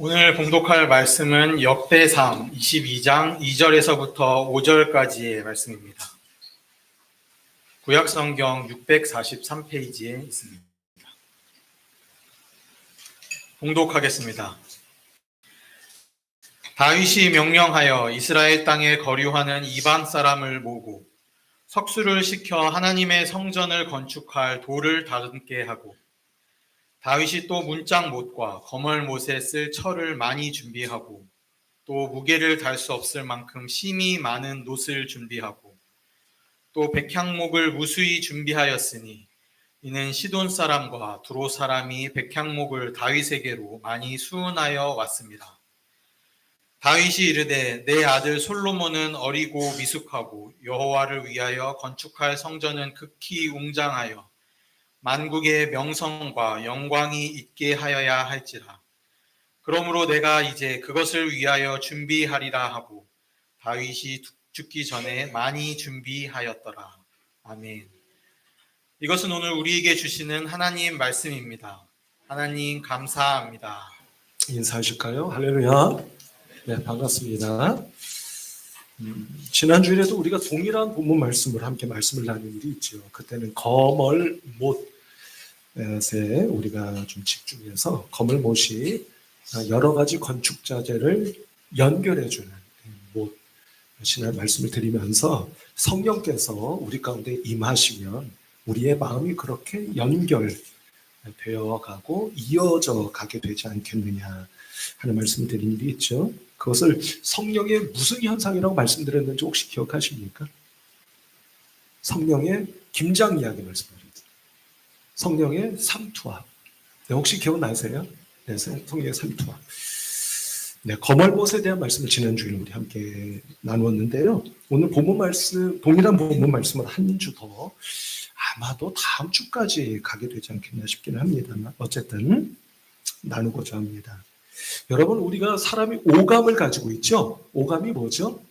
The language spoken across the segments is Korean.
오늘 봉독할 말씀은 역대상 22장 2절에서부터 5절까지의 말씀입니다. 구약성경 643페이지에 있습니다. 봉독하겠습니다. 다윗이 명령하여 이스라엘 땅에 거류하는 이방 사람을 모으고 석수를 시켜 하나님의 성전을 건축할 돌을 다듬게 하고, 다윗이 또 문짝못과 거멀못에 쓸 철을 많이 준비하고, 또 무게를 달 수 없을 만큼 심이 많은 놋을 준비하고, 또 백향목을 무수히 준비하였으니 이는 시돈 사람과 두로 사람이 백향목을 다윗에게로 많이 수운하여 왔습니다. 다윗이 이르되 내 아들 솔로몬은 어리고 미숙하고 여호와를 위하여 건축할 성전은 극히 웅장하여 만국의 명성과 영광이 있게 하여야 할지라. 그러므로 내가 이제 그것을 위하여 준비하리라 하고 다윗이 죽기 전에 많이 준비하였더라. 아멘. 이것은 오늘 우리에게 주시는 하나님 말씀입니다. 하나님 감사합니다. 인사하실까요? 할렐루야. 네, 반갑습니다. 지난주에도 우리가 동일한 본문 말씀을 함께 말씀을 나눈 일이 있죠. 그때는 거멀못에 우리가 좀 집중해서 거멀못이 여러 가지 건축 자재를 연결해주는 못 신의 말씀을 드리면서 성령께서 우리 가운데 임하시면 우리의 마음이 그렇게 연결되어 가고 이어져 가게 되지 않겠느냐 하는 말씀을 드린 일이 있죠. 그것을 성령의 무슨 현상이라고 말씀드렸는지 혹시 기억하십니까? 성령의 김장 이야기 말씀드렸어요. 성령의 삼투압. 네, 혹시 기억나세요? 네, 성령의 삼투압. 네, 거멀못에 대한 말씀을 지난주에 우리 함께 나누었는데요. 오늘 본문 말씀, 동일한 본문 말씀을 한 주 더 아마도 다음 주까지 가게 되지 않겠나 싶기는 합니다만 어쨌든 나누고자 합니다. 여러분, 우리가 사람이 오감을 가지고 있죠? 오감이 뭐죠?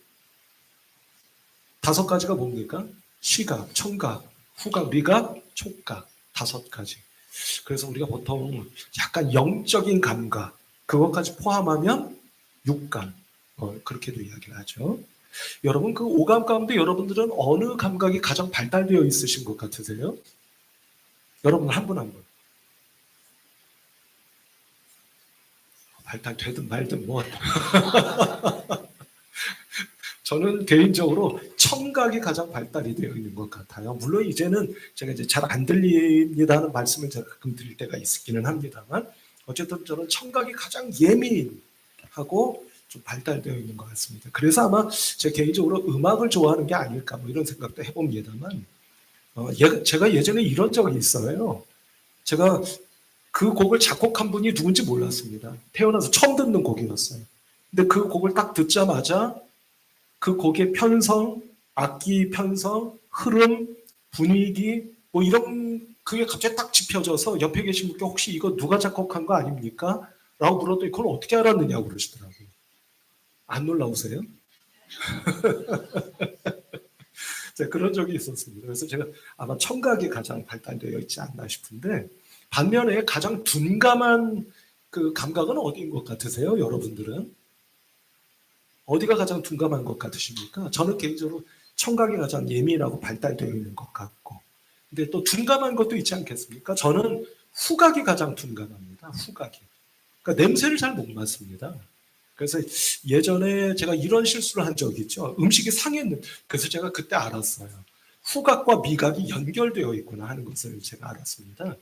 5가지가 뭡니까? 시각, 청각, 후각, 미각, 촉각 5가지. 그래서 우리가 보통 약간 영적인 감각, 그것까지 포함하면 육감, 그렇게도 이야기를 하죠. 여러분, 그 오감 가운데 여러분들은 어느 감각이 가장 발달되어 있으신 것 같으세요? 여러분 한 분 한 분. 발달되든 말든 뭐. 저는 개인적으로 청각이 가장 발달이 되어 있는 것 같아요. 물론 이제는 제가 이제 잘 안 들린다는 말씀을 제가 가끔 드릴 때가 있기는 합니다만 어쨌든 저는 청각이 가장 예민하고 좀 발달되어 있는 것 같습니다. 그래서 아마 제 개인적으로 음악을 좋아하는 게 아닐까 뭐 이런 생각도 해봅니다만 제가 예전에 이런 적이 있어요. 제가 그 곡을 작곡한 분이 누군지 몰랐습니다. 태어나서 처음 듣는 곡이었어요. 근데 그 곡을 딱 듣자마자 그 곡의 편성, 악기 편성, 흐름, 분위기 뭐 이런 그게 갑자기 딱 짚혀져서 옆에 계신 분께 혹시 이거 누가 작곡한 거 아닙니까? 라고 물었더니 그걸 어떻게 알았느냐고 그러시더라고요. 안 놀라우세요? 그런 적이 있었습니다. 그래서 제가 아마 청각이 가장 발달되어 있지 않나 싶은데 반면에 가장 둔감한 그 감각은 어디인 것 같으세요? 여러분들은? 어디가 가장 둔감한 것 같으십니까? 저는 개인적으로 청각이 가장 예민하고 발달되어 있는 것 같고 근데 또 둔감한 것도 있지 않겠습니까? 저는 후각이 가장 둔감합니다. 후각이. 그러니까 냄새를 잘 못 맡습니다. 그래서 예전에 제가 이런 실수를 한 적이 있죠. 음식이 상했는데 그래서 제가 그때 알았어요. 후각과 미각이 연결되어 있구나 하는 것을 제가 알았습니다.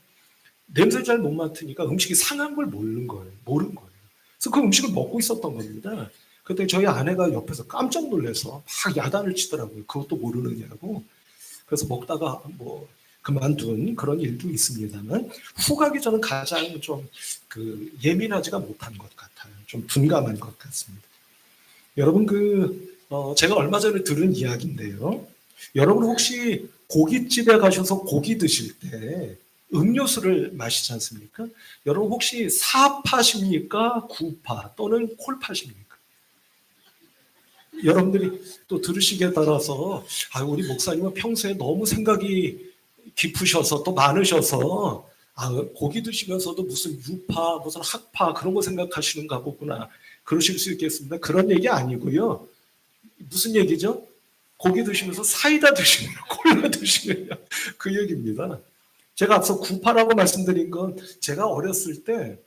냄새를 잘 못 맡으니까 음식이 상한 걸 모르는 거예요. 그래서 그 음식을 먹고 있었던 겁니다. 그때 저희 아내가 옆에서 깜짝 놀라서 막 야단을 치더라고요. 그것도 모르느냐고. 그래서 먹다가 뭐 그만둔 그런 일도 있습니다만 후각이 저는 가장 좀 예민하지가 못한 것 같아요. 좀 둔감한 것 같습니다. 여러분 제가 얼마 전에 들은 이야기인데요. 여러분 혹시 고깃집에 가셔서 고기 드실 때 음료수를 마시지 않습니까? 여러분 혹시 사파십니까? 구파 또는 콜파십니까? 여러분들이 또 들으시기에 따라서 우리 목사님은 평소에 너무 생각이 깊으셔서 또 많으셔서 고기 드시면서도 무슨 유파, 무슨 학파 그런 거 생각하시는가 보구나. 그러실 수 있겠습니다. 그런 얘기 아니고요. 무슨 얘기죠? 고기 드시면서 사이다 드시면 콜라 드시면 그 얘기입니다. 제가 앞서 구파라고 말씀드린 건 제가 어렸을 때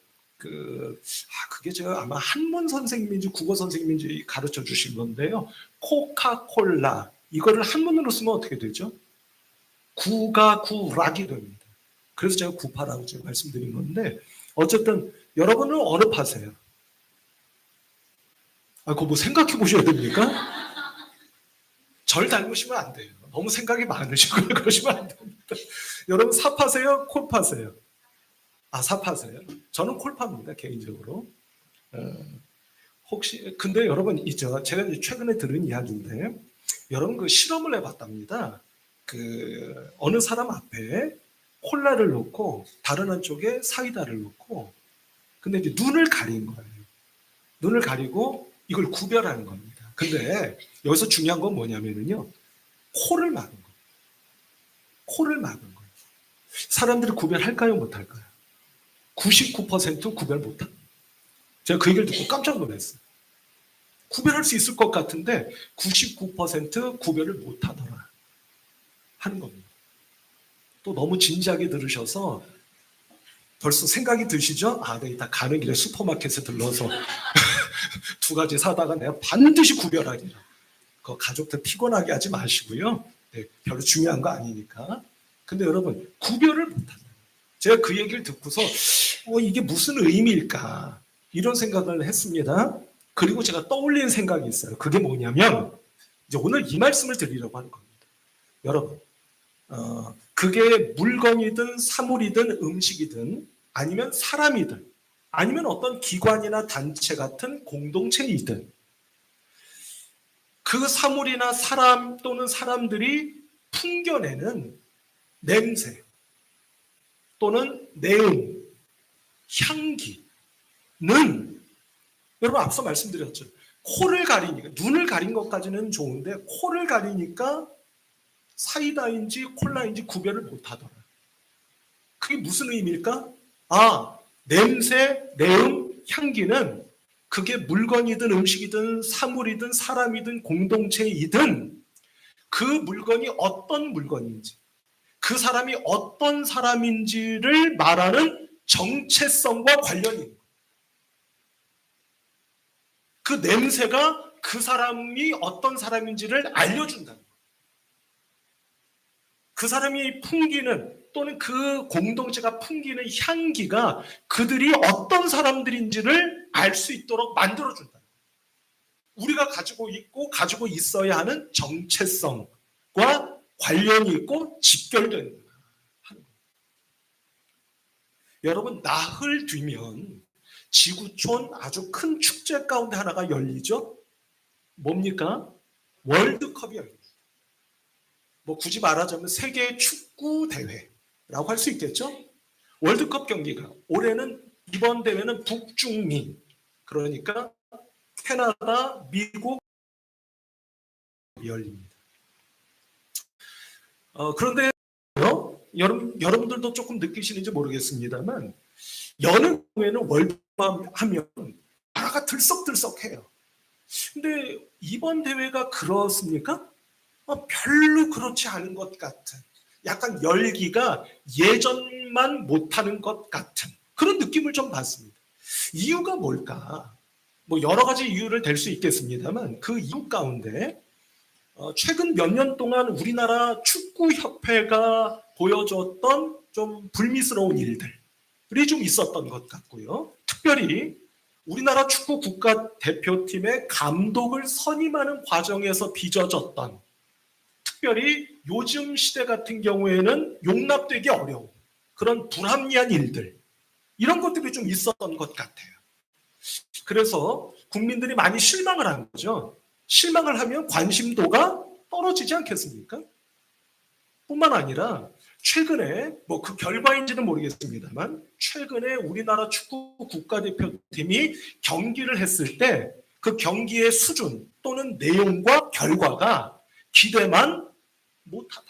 그게 제가 아마 한문 선생님인지 국어 선생님인지 가르쳐 주신 건데요. 코카콜라 이거를 한문으로 쓰면 어떻게 되죠? 구가 구락이 됩니다. 그래서 제가 구파라고 제가 말씀드린 건데 어쨌든 여러분은 어느 파세요? 그거 뭐 생각해 보셔야 됩니까? 절 닮으시면 안 돼요. 너무 생각이 많으시고 그러시면 안 됩니다. 여러분 사파세요? 콜파세요? 사파세요? 저는 콜파입니다. 개인적으로. 혹시 근데 여러분 있죠? 제가 최근에 들은 이야기인데 여러분 그 실험을 해봤답니다. 어느 사람 앞에 콜라를 놓고 다른 한쪽에 사이다를 놓고 근데 이제 눈을 가린 거예요. 눈을 가리고 이걸 구별하는 겁니다. 근데 여기서 중요한 건 뭐냐면요. 코를 막은 거예요. 코를 막은 거예요. 사람들이 구별할까요? 못할까요? 99% 구별 못합니다. 제가 그 얘기를 듣고 깜짝 놀랐어요. 구별할 수 있을 것 같은데 99% 구별을 못하더라 하는 겁니다. 또 너무 진지하게 들으셔서 벌써 생각이 드시죠? 내가 이따 가는 길에 슈퍼마켓에 들러서 두 가지 사다가 내가 반드시 구별하리라. 그 가족들 피곤하게 하지 마시고요. 네, 별로 중요한 거 아니니까. 근데 여러분 구별을 못한다. 제가 그 얘기를 듣고서 이게 무슨 의미일까 이런 생각을 했습니다. 그리고 제가 떠올린 생각이 있어요. 그게 뭐냐면 이제 오늘 이 말씀을 드리려고 하는 겁니다. 여러분 그게 물건이든 사물이든 음식이든 아니면 사람이든 아니면 어떤 기관이나 단체 같은 공동체이든 그 사물이나 사람 또는 사람들이 풍겨내는 냄새 또는 내용, 향기는 여러분 앞서 말씀드렸죠. 코를 가리니까 눈을 가린 것까지는 좋은데 코를 가리니까 사이다인지 콜라인지 구별을 못하더라. 그게 무슨 의미일까? 냄새, 내음, 향기는 그게 물건이든 음식이든 사물이든 사람이든 공동체이든 그 물건이 어떤 물건인지 그 사람이 어떤 사람인지를 말하는 정체성과 관련이 있는 거예요. 그 냄새가 그 사람이 어떤 사람인지를 알려준다는 거예요. 그 사람이 풍기는 또는 그 공동체가 풍기는 향기가 그들이 어떤 사람들인지를 알 수 있도록 만들어준다. 우리가 가지고 있고 가지고 있어야 하는 정체성과 관련이 있고 직결되는 거예요. 여러분 나흘 뒤면 지구촌 아주 큰 축제 가운데 하나가 열리죠. 뭡니까? 월드컵이 열립니다. 굳이 말하자면 세계 축구 대회라고 할 수 있겠죠. 월드컵 경기가 올해는 이번 대회는 북중미 그러니까 캐나다, 미국 열립니다. 그런데 여러분들도 조금 느끼시는지 모르겠습니다만 여느 경우에는 월드컵 하면 나라가 들썩들썩해요. 근데 이번 대회가 그렇습니까? 별로 그렇지 않은 것 같은 약간 열기가 예전만 못하는 것 같은 그런 느낌을 좀 받습니다. 이유가 뭘까? 여러 가지 이유를 댈 수 있겠습니다만 그 이유 가운데 최근 몇 년 동안 우리나라 축구협회가 보여줬던 좀 불미스러운 일들이 좀 있었던 것 같고요. 특별히 우리나라 축구 국가대표팀의 감독을 선임하는 과정에서 빚어졌던 특별히 요즘 시대 같은 경우에는 용납되기 어려운 그런 불합리한 일들 이런 것들이 좀 있었던 것 같아요. 그래서 국민들이 많이 실망을 한 거죠. 실망을 하면 관심도가 떨어지지 않겠습니까? 뿐만 아니라 최근에 그 결과인지는 모르겠습니다만 최근에 우리나라 축구 국가대표팀이 경기를 했을 때 그 경기의 수준 또는 내용과 결과가 기대만 못하다.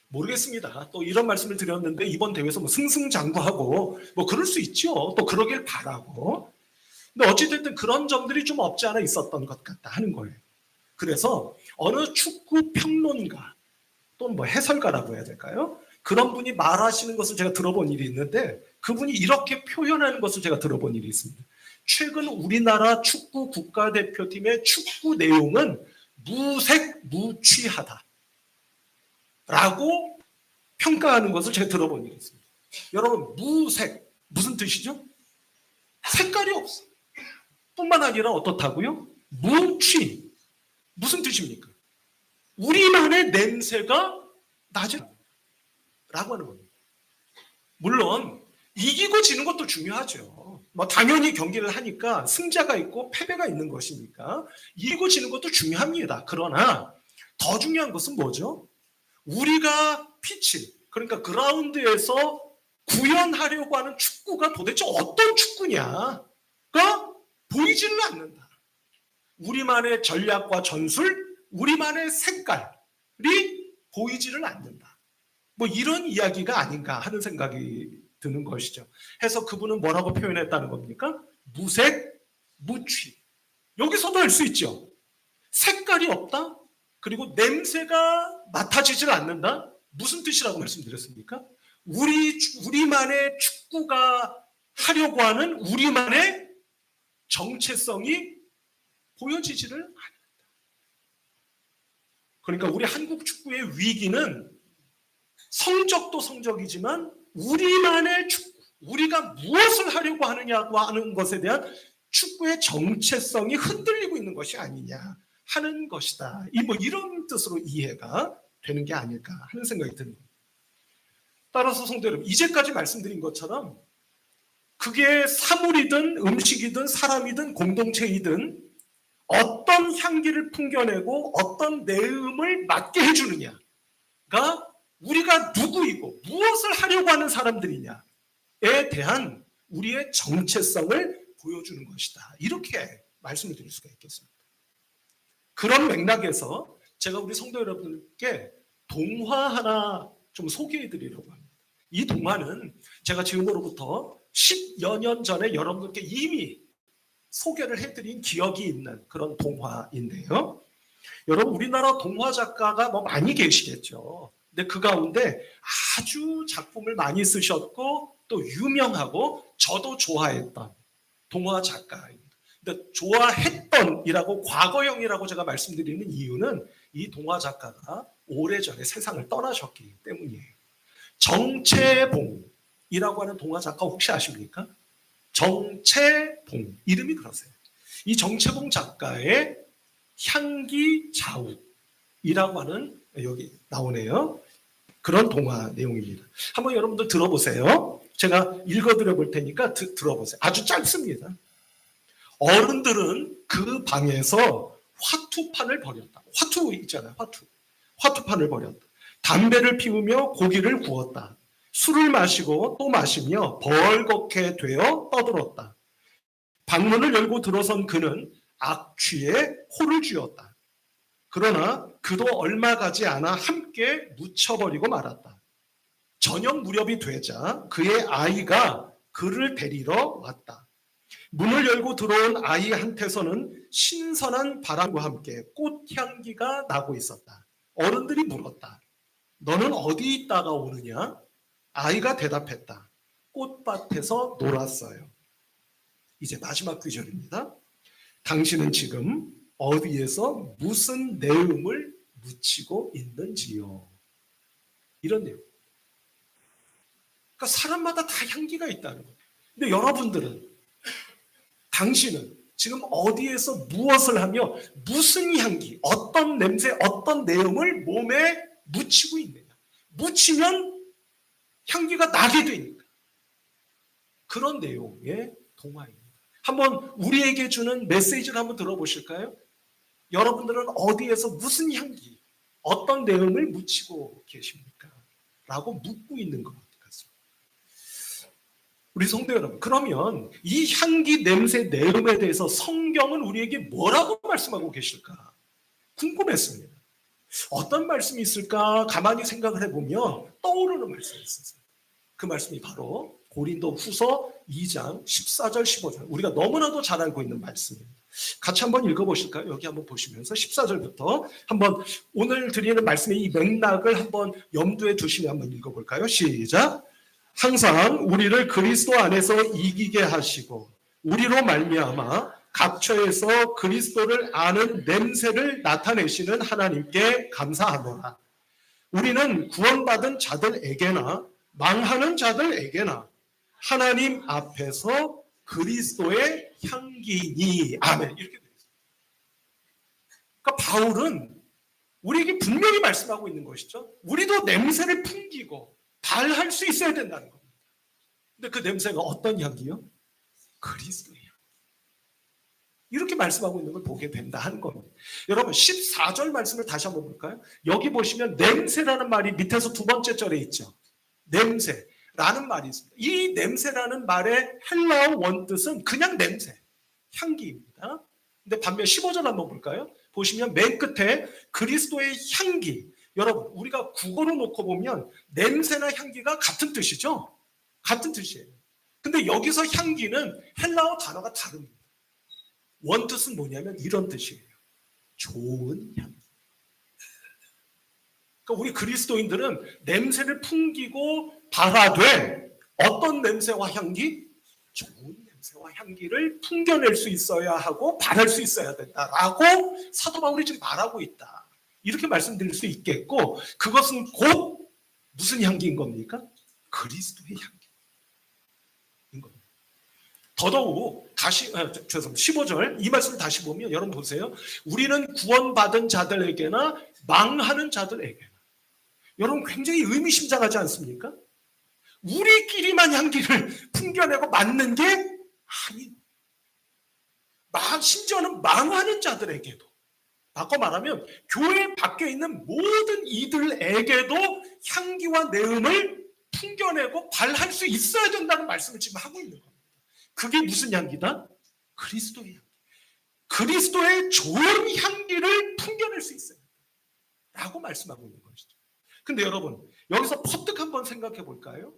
모르겠습니다. 또 이런 말씀을 드렸는데 이번 대회에서 뭐 승승장구하고 뭐 그럴 수 있죠. 또 그러길 바라고. 근데 어찌됐든 그런 점들이 좀 없지 않아 있었던 것 같다 하는 거예요. 그래서 어느 축구 평론가 또는 뭐 해설가라고 해야 될까요? 그런 분이 말하시는 것을 제가 들어본 일이 있는데 그분이 이렇게 표현하는 것을 제가 들어본 일이 있습니다. 최근 우리나라 축구 국가대표팀의 축구 내용은 무색무취하다 라고 평가하는 것을 제가 들어본 일이 있습니다. 여러분, 무색 무슨 뜻이죠? 색깔이 없어. 뿐만 아니라 어떻다고요? 무취 무슨 뜻입니까? 우리만의 냄새가 나지 라고 하는 겁니다. 물론 이기고 지는 것도 중요하죠. 뭐 당연히 경기를 하니까 승자가 있고 패배가 있는 것이니까 이기고 지는 것도 중요합니다. 그러나 더 중요한 것은 뭐죠? 우리가 피치, 그러니까 그라운드에서 구현하려고 하는 축구가 도대체 어떤 축구냐가 보이지는 않는다. 우리만의 전략과 전술, 우리만의 색깔이 보이지를 않는다. 뭐 이런 이야기가 아닌가 하는 생각이 드는 것이죠. 해서 그분은 뭐라고 표현했다는 겁니까? 무색, 무취. 여기서도 알 수 있죠. 색깔이 없다? 그리고 냄새가 맡아지질 않는다? 무슨 뜻이라고 말씀드렸습니까? 우리만의 축구가 하려고 하는 우리만의 정체성이 보여지지를 않는다. 그러니까 우리 한국 축구의 위기는 성적도 성적이지만 우리만의 축구, 우리가 무엇을 하려고 하느냐고 하는 것에 대한 축구의 정체성이 흔들리고 있는 것이 아니냐 하는 것이다. 뭐 이런 뜻으로 이해가 되는 게 아닐까 하는 생각이 듭니다. 따라서 성도 여러분, 이제까지 말씀드린 것처럼 그게 사물이든 음식이든 사람이든 공동체이든 어떤 향기를 풍겨내고 어떤 내음을 맡게 해주느냐가 우리가 누구이고 무엇을 하려고 하는 사람들이냐에 대한 우리의 정체성을 보여주는 것이다. 이렇게 말씀을 드릴 수가 있겠습니다. 그런 맥락에서 제가 우리 성도 여러분께 동화 하나 좀 소개해 드리려고 합니다. 이 동화는 제가 지금으로부터 10여 년 전에 여러분들께 이미 소개를 해드린 기억이 있는 그런 동화인데요. 여러분, 우리나라 동화 작가가 뭐 많이 계시겠죠. 근데 그 가운데 아주 작품을 많이 쓰셨고 또 유명하고 저도 좋아했던 동화 작가입니다. 근데 좋아했던이라고 과거형이라고 제가 말씀드리는 이유는 이 동화 작가가 오래전에 세상을 떠나셨기 때문이에요. 정채봉이라고 하는 동화 작가 혹시 아십니까? 정채봉, 이름이 그러세요. 이 정채봉 작가의 향기자욱이라고 하는, 여기 나오네요. 그런 동화 내용입니다. 한번 여러분들 들어보세요. 제가 읽어드려 볼 테니까 들어보세요. 아주 짧습니다. 어른들은 그 방에서 화투판을 벌였다. 화투 있잖아요. 화투판을 벌였다. 담배를 피우며 고기를 구웠다. 술을 마시고 또 마시며 벌겋게 되어 떠들었다. 방문을 열고 들어선 그는 악취에 코를 쥐었다. 그러나 그도 얼마 가지 않아 함께 묻혀버리고 말았다. 저녁 무렵이 되자 그의 아이가 그를 데리러 왔다. 문을 열고 들어온 아이한테서는 신선한 바람과 함께 꽃향기가 나고 있었다. 어른들이 물었다. 너는 어디 있다가 오느냐? 아이가 대답했다. 꽃밭에서 놀았어요. 이제 마지막 구절입니다. 당신은 지금 어디에서 무슨 내음을 묻히고 있는지요? 이런 내용. 그러니까 사람마다 다 향기가 있다는 거예요. 근데 여러분들은, 당신은 지금 어디에서 무엇을 하며 무슨 향기, 어떤 냄새, 어떤 내음을 몸에 묻히고 있느냐. 묻히면 향기가 나게 되니까. 그런 내용의 동화입니다. 한번 우리에게 주는 메시지를 한번 들어보실까요? 여러분들은 어디에서 무슨 향기, 어떤 내음을 묻히고 계십니까? 라고 묻고 있는 것 같습니다. 우리 성도 여러분, 그러면 이 향기, 냄새, 내음에 대해서 성경은 우리에게 뭐라고 말씀하고 계실까? 궁금했습니다. 어떤 말씀이 있을까 가만히 생각을 해보면 떠오르는 말씀이 있었어요. 그 말씀이 바로 고린도 후서 2장 14절 15절, 우리가 너무나도 잘 알고 있는 말씀입니다. 같이 한번 읽어보실까요? 여기 한번 보시면서 14절부터 한번 오늘 드리는 말씀의 이 맥락을 한번 염두에 두시며 한번 읽어볼까요? 시작. 항상 우리를 그리스도 안에서 이기게 하시고 우리로 말미암아 각처에서 그리스도를 아는 냄새를 나타내시는 하나님께 감사하노라. 우리는 구원받은 자들에게나 망하는 자들에게나 하나님 앞에서 그리스도의 향기니. 아멘. 이렇게 되어 있습니다. 그러니까 바울은 우리에게 분명히 말씀하고 있는 것이죠. 우리도 냄새를 풍기고 발할 수 있어야 된다는 겁니다. 근데 그 냄새가 어떤 향기요? 그리스도의 향기. 이렇게 말씀하고 있는 걸 보게 된다 하는 겁니다. 여러분 14절 말씀을 다시 한번 볼까요? 여기 보시면 냄새라는 말이 밑에서 두 번째 절에 있죠. 냄새라는 말이 있습니다. 이 냄새라는 말의 헬라어 원뜻은 그냥 냄새, 향기입니다. 근데 반면 15절 한번 볼까요? 보시면 맨 끝에 그리스도의 향기. 여러분 우리가 국어로 놓고 보면 냄새나 향기가 같은 뜻이죠. 같은 뜻이에요. 근데 여기서 향기는 헬라어 단어가 다릅니다. 원뜻은 뭐냐면 이런 뜻이에요. 좋은 향기. 그러니까 우리 그리스도인들은 냄새를 풍기고 발하되 어떤 냄새와 향기? 좋은 냄새와 향기를 풍겨낼 수 있어야 하고 발할 수 있어야 된다라고 사도 바울이 지금 말하고 있다. 이렇게 말씀드릴 수 있겠고, 그것은 곧 무슨 향기인 겁니까? 그리스도의 향기인 겁니다. 더더욱 다시 죄송합니다. 15절 이 말씀을 다시 보면 여러분 보세요. 우리는 구원받은 자들에게나 망하는 자들에게나. 여러분 굉장히 의미심장하지 않습니까? 우리끼리만 향기를 풍겨내고 맡는 게 아닌, 심지어는 망하는 자들에게도, 바꿔 말하면 교회 밖에 있는 모든 이들에게도 향기와 내음을 풍겨내고 발할 수 있어야 된다는 말씀을 지금 하고 있는 겁니다. 그게 무슨 향기다? 그리스도의 향기. 그리스도의 좋은 향기를 풍겨낼 수 있어요 라고 말씀하고 있는 것이죠. 근데 여러분 여기서 퍼뜩 한번 생각해 볼까요?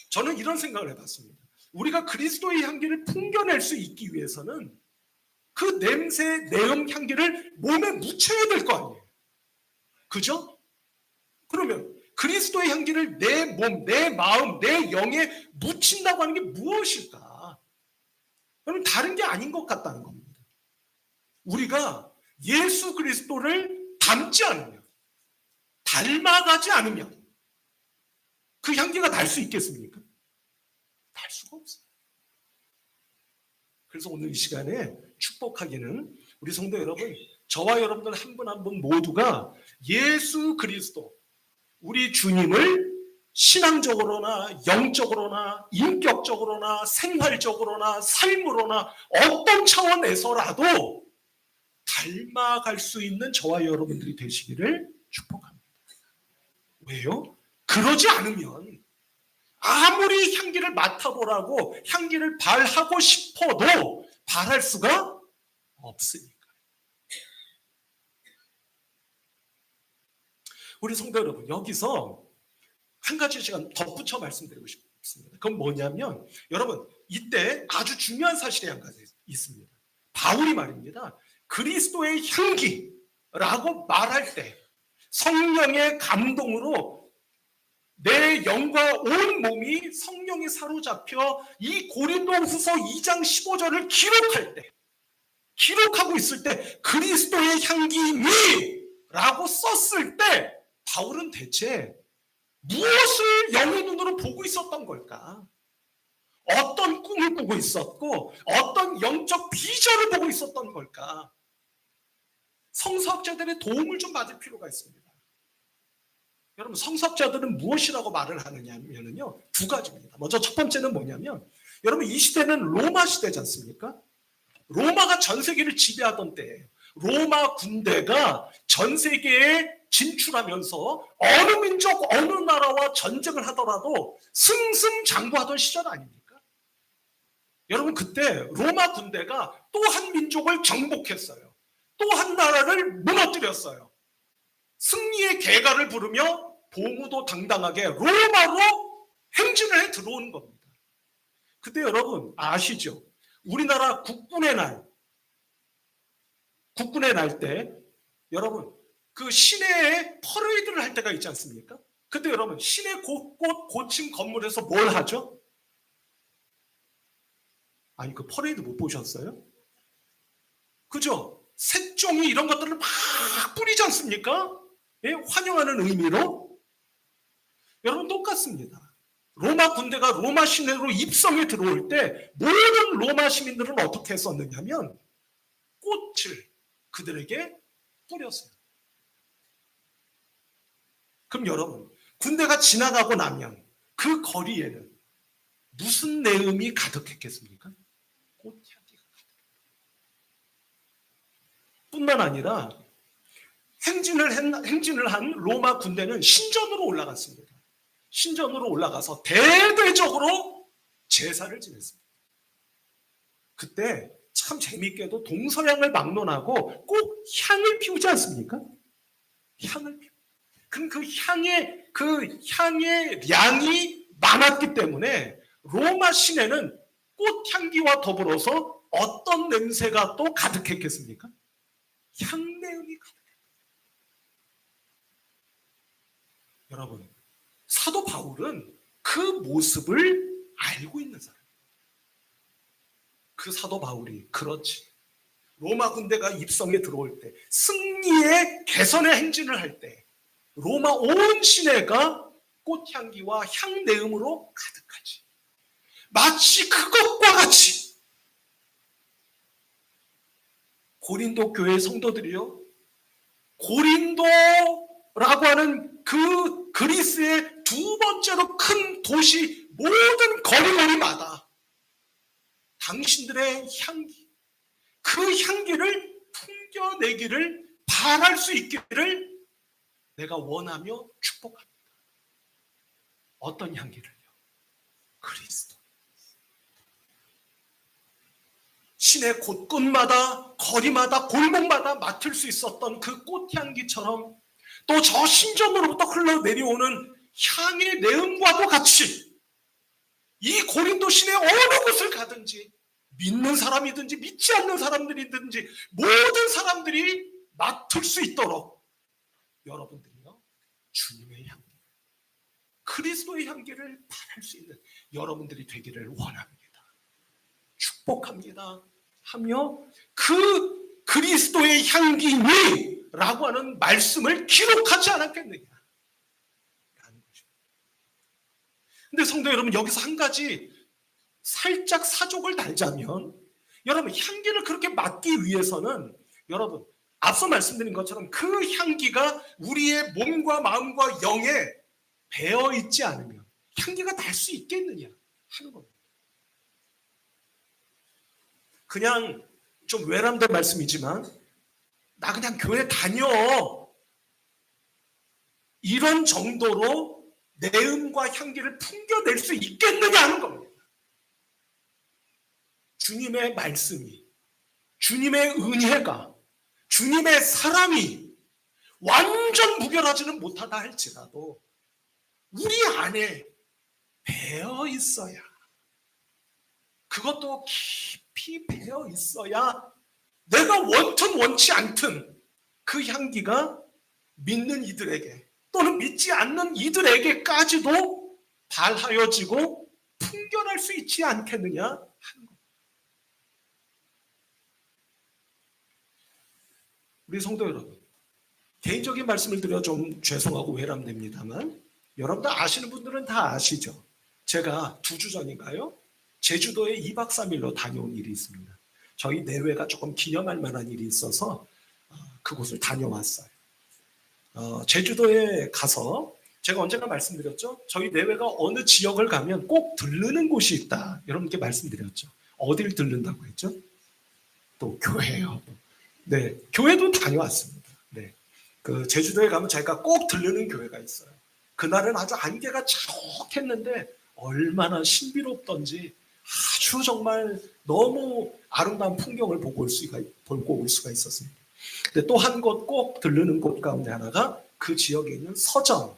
저는 이런 생각을 해봤습니다. 우리가 그리스도의 향기를 풍겨낼 수 있기 위해서는 그 냄새, 내음 향기를 몸에 묻혀야 될 거 아니에요. 그죠? 그러면 그리스도의 향기를 내 몸, 내 마음, 내 영에 묻힌다고 하는 게 무엇일까? 여러분 다른 게 아닌 것 같다는 겁니다. 우리가 예수 그리스도를 닮지 않으면, 닮아가지 않으면 그 향기가 날 수 있겠습니까? 날 수가 없어요. 그래서 오늘 이 시간에 축복하기는 우리 성도 여러분, 저와 여러분들 한 분 한 분 모두가 예수 그리스도, 우리 주님을 신앙적으로나 영적으로나 인격적으로나 생활적으로나 삶으로나 어떤 차원에서라도 닮아갈 수 있는 저와 여러분들이 되시기를 축복합니다. 왜요? 그러지 않으면 아무리 향기를 맡아보라고 향기를 발하고 싶어도 발할 수가 없으니까. 우리 성도 여러분, 여기서 한 가지 시간 덧붙여 말씀드리고 싶습니다. 그건 뭐냐면, 여러분 이때 아주 중요한 사실이 한 가지 있습니다. 바울이 말입니다. 그리스도의 향기라고 말할 때 성령의 감동으로 내 영과 온 몸이 성령에 사로잡혀 이 고린도후서 2장 15절을 기록할 때, 기록하고 있을 때 그리스도의 향기니 라고 썼을 때 바울은 대체 무엇을 영의 눈으로 보고 있었던 걸까? 어떤 꿈을 꾸고 있었고 어떤 영적 비전을 보고 있었던 걸까? 성서학자들의 도움을 좀 받을 필요가 있습니다. 여러분 성서학자들은 무엇이라고 말을 하느냐면요, 두 가지입니다. 먼저 첫 번째는 뭐냐면, 여러분 이 시대는 로마 시대지 않습니까? 로마가 전 세계를 지배하던 때예요. 로마 군대가 전 세계에 진출하면서 어느 민족, 어느 나라와 전쟁을 하더라도 승승장구하던 시절 아닙니까? 여러분 그때 로마 군대가 또 한 민족을 정복했어요. 또 한 나라를 무너뜨렸어요. 승리의 개가를 부르며 봉우도 당당하게 로마로 행진을 해 들어오는 겁니다. 그때 여러분 아시죠? 우리나라 국군의 날 때 여러분 그 시내에 퍼레이드를 할 때가 있지 않습니까? 그때 여러분 시내 곳곳 고층 건물에서 뭘 하죠? 아니 그 퍼레이드 못 보셨어요? 그죠? 색종이 이런 것들을 막 뿌리지 않습니까? 예? 환영하는 의미로. 여러분 똑같습니다. 로마 군대가 로마 시내로 입성에 들어올 때 모든 로마 시민들은 어떻게 했었느냐면 꽃을 그들에게 뿌렸어요. 그럼 여러분 군대가 지나가고 나면 그 거리에는 무슨 내음이 가득했겠습니까? 꽃향기가 뿐만 아니라 행진을 한 로마 군대는 신전으로 올라갔습니다. 신전으로 올라가서 대대적으로 제사를 지냈습니다. 그때 참 재미있게도 동서양을 막론하고 꼭 향을 피우지 않습니까? 향을 피우. 그럼 그 향의 양이 많았기 때문에 로마 시내는 꽃향기와 더불어서 어떤 냄새가 또 가득했겠습니까? 향내음이 가득했습니다. 여러분, 사도 바울은 그 모습을 알고 있는 사람이에요. 그 사도 바울이 그렇지. 로마 군대가 입성에 들어올 때, 승리의 개선의 행진을 할 때, 로마 온 시내가 꽃향기와 향내음으로 가득하지. 마치 그것과 같이 고린도 교회 성도들이요, 고린도라고 하는 그 그리스의 두 번째로 큰 도시 모든 거리마다 당신들의 향기, 그 향기를 풍겨내기를 바랄 수 있기를 내가 원하며 축복합니다. 어떤 향기를요? 그리스도. 시내 곳곳마다 거리마다 골목마다 맡을 수 있었던 그 꽃향기처럼 또 저 신전으로부터 흘러내려오는 향의 내음과도 같이 이 고린도 시내 어느 곳을 가든지 믿는 사람이든지 믿지 않는 사람들이든지 모든 사람들이 맡을 수 있도록 여러분들이요 주님의 향기, 그리스도의 향기를 바랄 수 있는 여러분들이 되기를 원합니다. 축복합니다 하며 그 그리스도의 향기니 라고 하는 말씀을 기록하지 않았겠느냐 라는 것입니다. 근데 성도 여러분, 여기서 한 가지 살짝 사족을 달자면, 여러분 향기를 그렇게 맡기 위해서는 여러분 앞서 말씀드린 것처럼 그 향기가 우리의 몸과 마음과 영에 배어 있지 않으면 향기가 날 수 있겠느냐 하는 겁니다. 그냥 좀 외람된 말씀이지만 나 그냥 교회 다녀 이런 정도로 내음과 향기를 풍겨낼 수 있겠느냐 하는 겁니다. 주님의 말씀이, 주님의 은혜가, 주님의 사랑이 완전 무결하지는 못하다 할지라도 우리 안에 배어 있어야, 그것도 깊이 배어 있어야 내가 원튼 원치 않든 그 향기가 믿는 이들에게 또는 믿지 않는 이들에게까지도 발하여지고 풍겨날 수 있지 않겠느냐 하는 겁니다. 우리 성도 여러분, 개인적인 말씀을 드려 좀 죄송하고 외람됩니다만 여러분들 아시는 분들은 다 아시죠? 제가 2주 전인가요? 제주도에 2박 3일로 다녀온 일이 있습니다. 저희 내외가 조금 기념할 만한 일이 있어서 그곳을 다녀왔어요. 제주도에 가서 제가 언젠가 말씀드렸죠? 저희 내외가 어느 지역을 가면 꼭 들르는 곳이 있다. 여러분께 말씀드렸죠. 어딜 들른다고 했죠? 또 교회요. 네, 교회도 다녀왔습니다. 네, 그 제주도에 가면 자기가 꼭 들르는 교회가 있어요. 그날은 아주 안개가 자욱했는데 얼마나 신비롭던지 아주 정말 너무 아름다운 풍경을 보고 올 수가 있었습니다. 근데 또 한 곳 꼭 들르는 곳 가운데 하나가 그 지역에 있는 서점을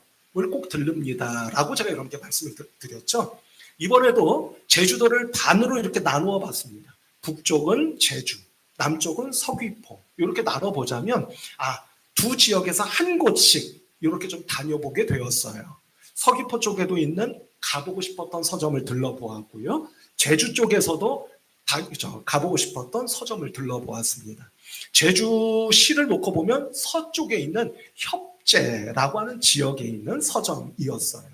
꼭 들릅니다라고 제가 여러분께 말씀을 드렸죠. 이번에도 제주도를 반으로 이렇게 나누어 봤습니다. 북쪽은 제주, 남쪽은 서귀포. 이렇게 나눠보자면 두 지역에서 한 곳씩 이렇게 좀 다녀보게 되었어요. 서귀포 쪽에도 있는 가보고 싶었던 서점을 들러보았고요. 제주 쪽에서도 가보고 싶었던 서점을 들러보았습니다. 제주시를 놓고 보면 서쪽에 있는 협재라고 하는 지역에 있는 서점이었어요.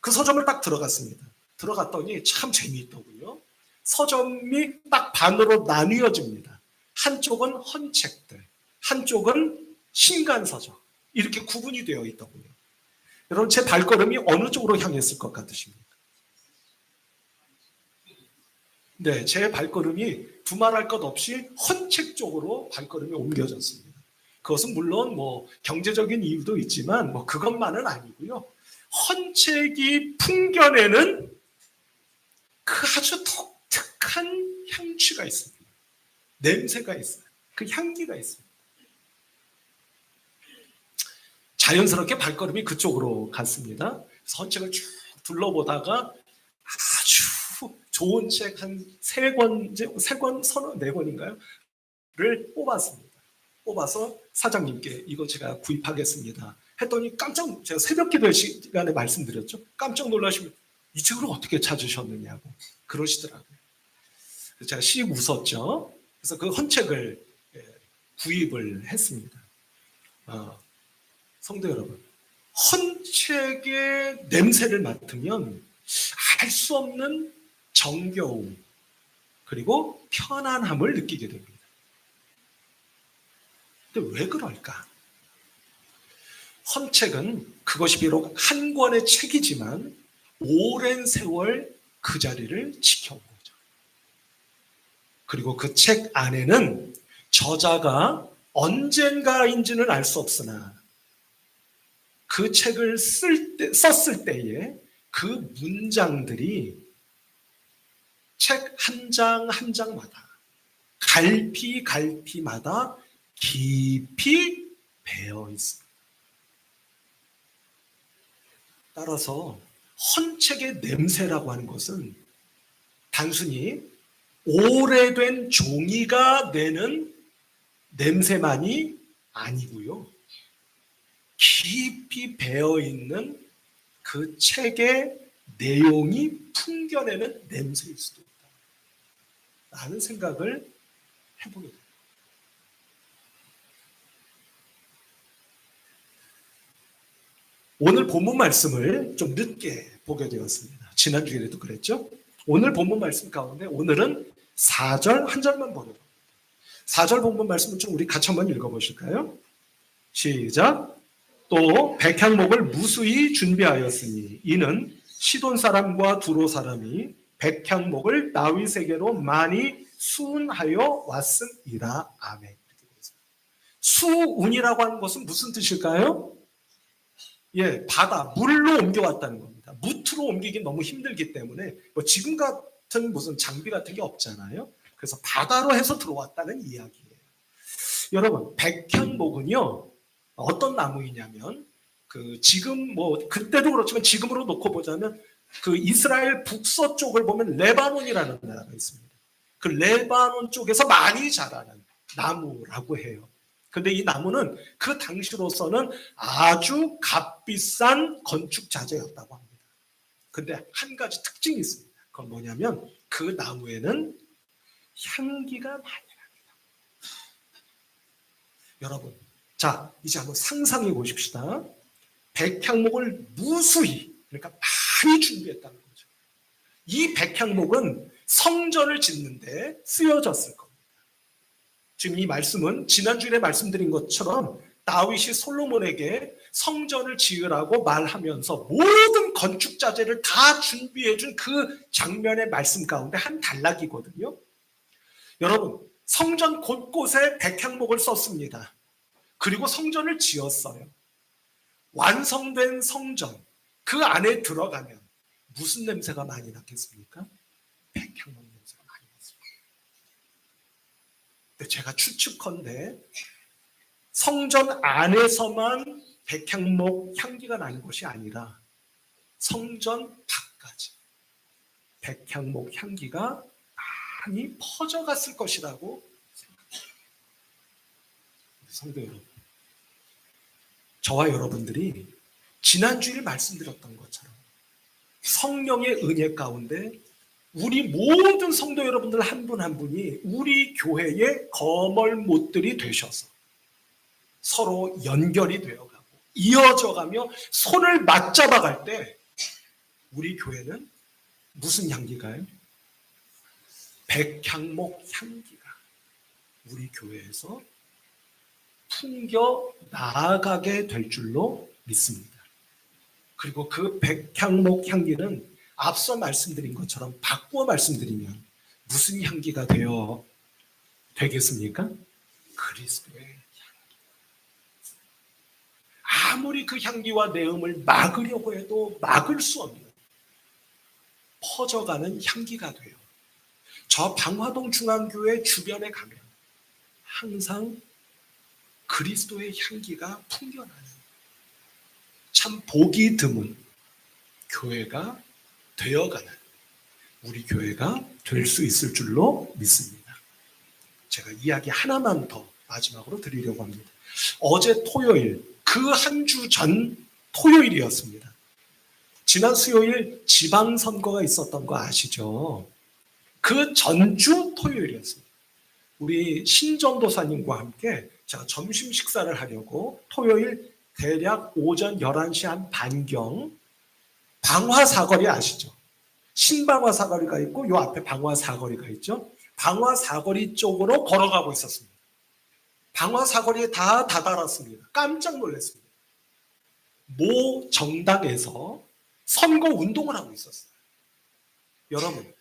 그 서점을 딱 들어갔습니다. 들어갔더니 참 재미있더군요. 서점이 딱 반으로 나뉘어집니다. 한쪽은 헌책들, 한쪽은 신간서적, 이렇게 구분이 되어 있더군요. 여러분, 제 발걸음이 어느 쪽으로 향했을 것 같으십니까? 네, 제 발걸음이 두말할 것 없이 헌책 쪽으로 발걸음이 옮겨졌습니다. 그것은 물론 경제적인 이유도 있지만 그것만은 아니고요. 헌책이 풍겨내는 그 아주 독특한 향취가 있습니다. 냄새가 있어요. 그 향기가 있습니다. 자연스럽게 발걸음이 그쪽으로 갔습니다. 헌책을 쭉 둘러보다가 아주 좋은 책 한 3권, 서너 4권인가요? 를 뽑았습니다. 뽑아서 사장님께 이거 제가 구입하겠습니다. 했더니 제가 새벽 기도 시간에 말씀드렸죠. 깜짝 놀라시면 이 책을 어떻게 찾으셨느냐고 그러시더라고요. 제가 씩 웃었죠. 그래서 그 헌책을 구입을 했습니다. 성도 여러분, 헌책의 냄새를 맡으면 알 수 없는 정겨움 그리고 편안함을 느끼게 됩니다. 근데 왜 그럴까? 헌책은 그것이 비록 한 권의 책이지만 오랜 세월 그 자리를 지켜온 거죠. 그리고 그 책 안에는 저자가 언젠가인지는 알 수 없으나 그 책을 썼을 때에 그 문장들이 책 한 장 한 장마다 갈피마다 깊이 배어 있습니다. 따라서 헌책의 냄새라고 하는 것은 단순히 오래된 종이가 내는 냄새만이 아니고요. 깊이 배어있는 그 책의 내용이 풍겨내는 냄새일 수도 있다. 라는 생각을 해보게 됩니다. 오늘 본문 말씀을 좀 늦게 보게 되었습니다. 지난주에도 그랬죠? 오늘 본문 말씀 가운데 오늘은 4절 한 절만 보는 겁니다. 4절 본문 말씀을 좀 우리 같이 한번 읽어보실까요? 시작. 또 백향목을 무수히 준비하였으니 이는 시돈 사람과 두로 사람이 백향목을 다윗에게로 많이 수운하여 왔음이라. 아멘. 수운이라고 하는 것은 무슨 뜻일까요? 바다, 물로 옮겨왔다는 겁니다. 무트로 옮기기 너무 힘들기 때문에 지금 같은 무슨 장비 같은 게 없잖아요. 그래서 바다로 해서 들어왔다는 이야기예요. 여러분, 백향목은요 어떤 나무이냐면 지금 그때도 그렇지만 지금으로 놓고 보자면 그 이스라엘 북서쪽을 보면 레바논이라는 나라가 있습니다. 그 레바논 쪽에서 많이 자라는 나무라고 해요. 근데 이 나무는 그 당시로서는 아주 값비싼 건축 자재였다고 합니다. 근데 한 가지 특징이 있습니다. 그건 뭐냐면 그 나무에는 향기가 많이 납니다. 여러분, 자, 이제 한번 상상해 보십시다. 백향목을 무수히, 그러니까 많이 준비했다는 거죠. 이 백향목은 성전을 짓는데 쓰여졌을 겁니다. 지금 이 말씀은 지난주에 말씀드린 것처럼 다윗이 솔로몬에게 성전을 지으라고 말하면서 모든 건축 자재를 다 준비해 준 그 장면의 말씀 가운데 한 단락이거든요. 여러분, 성전 곳곳에 백향목을 썼습니다. 그리고 성전을 지었어요. 완성된 성전, 그 안에 들어가면 무슨 냄새가 많이 났겠습니까? 백향목 냄새가 많이 났습니다. 근데 제가 추측컨대 성전 안에서만 백향목 향기가 나는 것이 아니라 성전 밖까지 백향목 향기가 많이 퍼져갔을 것이라고 생각합니다. 성도 여러분, 저와 여러분들이 지난주일 말씀드렸던 것처럼 성령의 은혜 가운데 우리 모든 성도 여러분들 한 분 한 분이 우리 교회의 거멀못들이 되셔서 서로 연결이 되어가고 이어져가며 손을 맞잡아갈 때 우리 교회는 무슨 향기가요? 백향목 향기가 우리 교회에서 풍겨 나아가게 될 줄로 믿습니다. 그리고 그 백향목 향기는 앞서 말씀드린 것처럼 바꾸어 말씀드리면 무슨 향기가 되겠습니까? 그리스도의 향기. 아무리 그 향기와 내음을 막으려고 해도 막을 수 없는 퍼져가는 향기가 돼요. 저 방화동 중앙교회 주변에 가면 항상 그리스도의 향기가 풍겨나는 참 보기 드문 교회가 되어가는 우리 교회가 될 수 있을 줄로 믿습니다. 제가 이야기 하나만 더 마지막으로 드리려고 합니다. 어제 토요일, 그 한 주 전 토요일이었습니다. 지난 수요일 지방선거가 있었던 거 아시죠? 그 전주 토요일이었습니다. 우리 신전도사님과 함께 제가 점심 식사를 하려고 토요일 대략 오전 11시 한 반경 방화사거리 아시죠? 신방화 사거리가 있고 요 앞에 방화 사거리가 있죠. 방화 사거리 쪽으로 걸어가고 있었습니다. 방화 사거리에 다 다다랐습니다. 깜짝 놀랐습니다. 모 정당에서 선거 운동을 하고 있었어요. 여러분,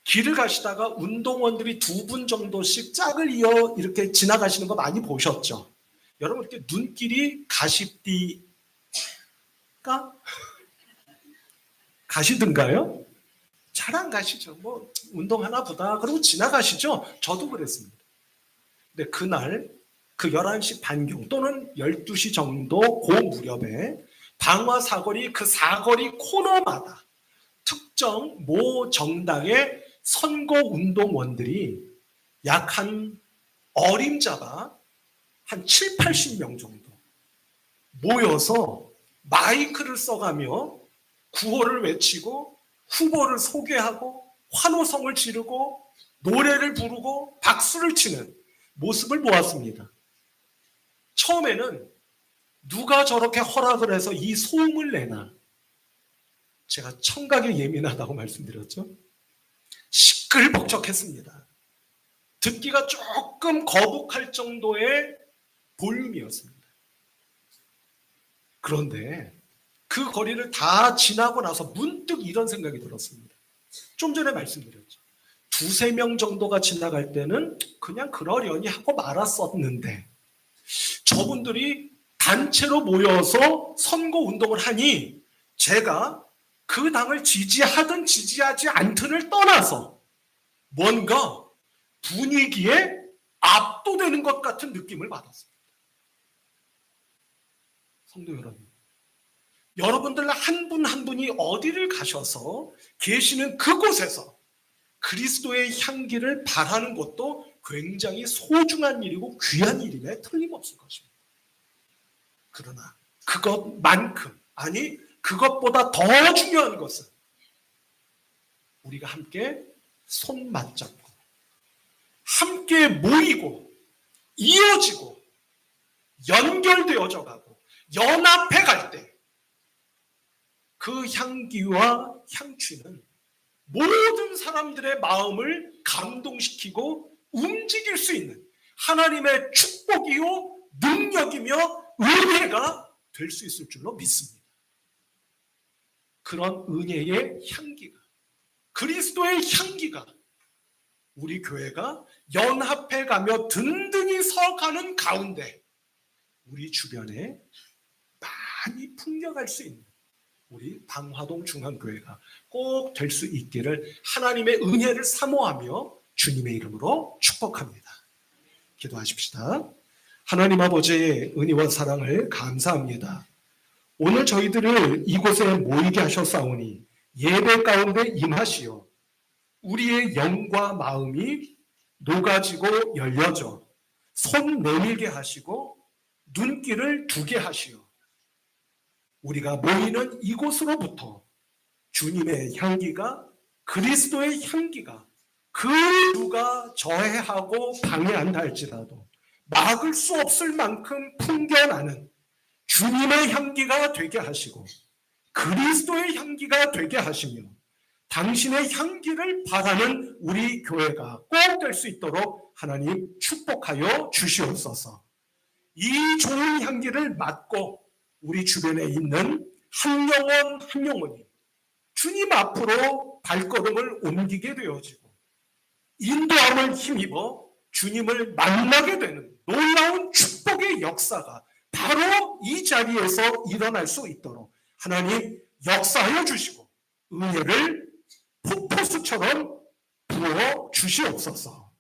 길을 가시다가 운동원들이 2분 정도씩 짝을 이어 이렇게 지나가시는 거 많이 보셨죠? 여러분, 이렇게 눈길이 가시띠까? 가시든가요? 잘 안 가시죠. 뭐 운동하나 보다 그러고 지나가시죠. 저도 그랬습니다. 근데 그날 그 11시 반경 또는 12시 정도 그 무렵에 방화 사거리 그 사거리 코너마다 특정 모 정당의 선거 운동원들이 약 한 어림잡아 한 7, 80명 정도 모여서 마이크를 써가며 구호를 외치고 후보를 소개하고 환호성을 지르고 노래를 부르고 박수를 치는 모습을 보았습니다. 처음에는 누가 저렇게 허락을 해서 이 소음을 내나, 제가 청각에 예민하다고 말씀드렸죠. 시끌벅적했습니다. 듣기가 조금 거북할 정도의 볼륨이었습니다. 그런데 그 거리를 다 지나고 나서 문득 이런 생각이 들었습니다. 좀 전에 말씀드렸죠. 2, 3명 정도가 지나갈 때는 그냥 그러려니 하고 말았었는데 저분들이 단체로 모여서 선거 운동을 하니 제가 그 당을 지지하든 지지하지 않든을 떠나서 뭔가 분위기에 압도되는 것 같은 느낌을 받았습니다. 성도 여러분, 여러분들 한 분 한 분이 어디를 가셔서 계시는 그곳에서 그리스도의 향기를 바라는 것도 굉장히 소중한 일이고 귀한 일임에 틀림없을 것입니다. 그러나 그것만큼, 아니 그것보다 더 중요한 것은 우리가 함께 손 맞잡고 함께 모이고 이어지고 연결되어져 가고 연합해 갈 때 그 향기와 향취는 모든 사람들의 마음을 감동시키고 움직일 수 있는 하나님의 축복이요 능력이며 은혜가 될 수 있을 줄로 믿습니다. 그런 은혜의 향기가, 그리스도의 향기가 우리 교회가 연합해 가며 든든히 서가는 가운데 우리 주변에 많이 풍겨갈 수 있는 우리 방화동 중앙교회가 꼭 될 수 있기를 하나님의 은혜를 사모하며 주님의 이름으로 축복합니다. 기도하십시다. 하나님 아버지의 은혜와 사랑을 감사합니다. 오늘 저희들을 이곳에 모이게 하셨사오니 예배 가운데 임하시어 우리의 영과 마음이 녹아지고 열려져 손 내밀게 하시고 눈길을 두게 하시어 우리가 모이는 이곳으로부터 주님의 향기가, 그리스도의 향기가 그 누가 저해하고 방해한다 할지라도 막을 수 없을 만큼 풍겨나는 주님의 향기가 되게 하시고 그리스도의 향기가 되게 하시며 당신의 향기를 바라는 우리 교회가 꼭 될 수 있도록 하나님 축복하여 주시옵소서. 이 좋은 향기를 맡고 우리 주변에 있는 한 영혼 한 영혼이 주님 앞으로 발걸음을 옮기게 되어지고 인도함을 힘입어 주님을 만나게 되는 놀라운 축복의 역사가 바로 이 자리에서 일어날 수 있도록 하나님 역사하여 주시고 은혜를 폭포수처럼 부어 주시옵소서.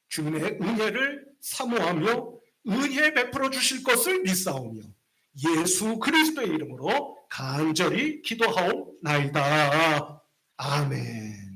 주님의 은혜를 사모하며 은혜 베풀어 주실 것을 믿사오며 예수 그리스도의 이름으로 간절히 기도하옵나이다. 아멘.